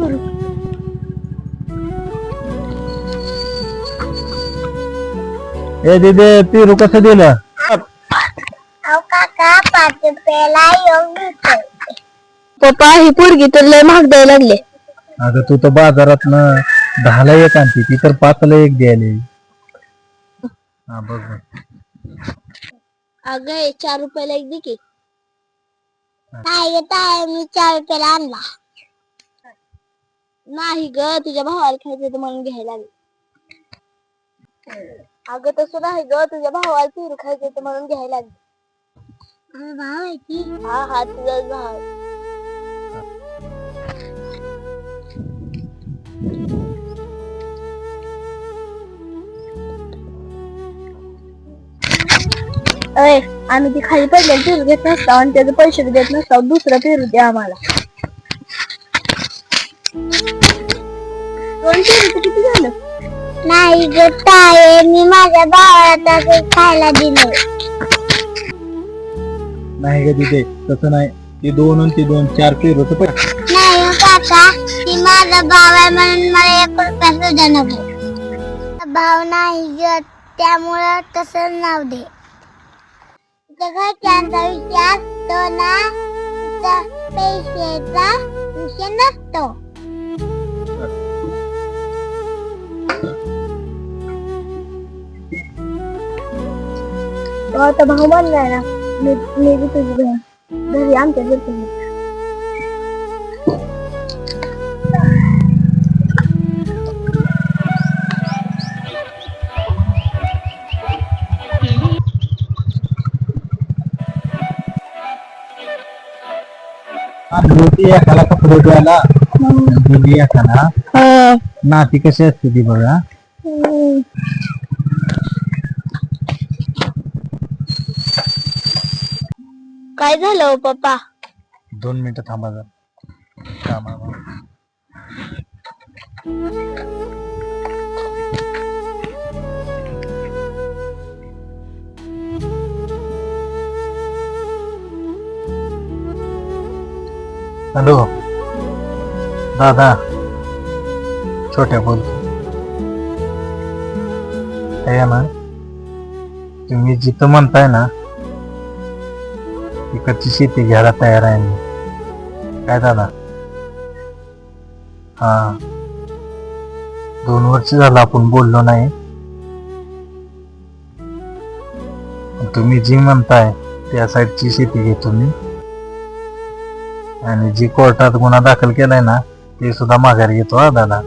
पेरू. ए दीदी पेरू कसं दिलं? काका 5 रुपयाला पप्पा ही पोरगी तर लय महाग द्यायला लागले. अगं तू तर बाजारात 10ला एक आणते, ती तर 5ला एक द्यायला. हा बघ बघ. अगं 4 रुपयाला एक दे की. नाही येत आहे, मी 4 रुपयाला आणला. नाही ग, तुझ्या भावाला खायचं होतं म्हणून घ्यायला लागले. अगं तसं नाही ग, तुझ्या भावाला पेरू खायचं होतं म्हणून घ्यायला लागले. भाव आहे की? हा हा, तुझाच भाव. आम्ही ती खाली पडलेली पेरू घेत नसतो आणि त्याचे पैसे देत नसतो. दुसरं पेरू द्या आम्हाला. 2 पेरूचं किती झालं? नाही ग ताई, मी माझ्या भावाला खायला दिलं. नाही ग दीदी, तसं नाही. ते 2 आणि ते 2 4 पेरू तर नाही हो काका, ती माझा भाव आहे म्हणून मला 1 रुपया सुद्धा नको. भाव नाही ग, त्यामुळं तसं नाव दे. घरच्यांचा विचार असतो ना, पैशाचा विषय नसतो. आता भाऊ म्हणलाय ना, मी तुझी बहीण घरी आमच्या घरची. एकाला कपडे द्यायला दिली एकाला. नाती कशी असते ती बघा. काय झालं पप्पा? 2 मिनिटं थांबा जरा. हॅलो दादा, छोट्या बोलतो. आहे ना, तुम्ही जिथं म्हणताय ना तिकडची शेती घ्यायला तयार आहे मी. काय दादा? हा, 2 वर्ष झालं आपण बोललो नाही. तुम्ही जी म्हणताय त्या साईडची शेती घेतो मी, आणि जी कोर्टात गुन्हा दाखल केलाय ना ते सुद्धा माघारी घेतो. हा दादा.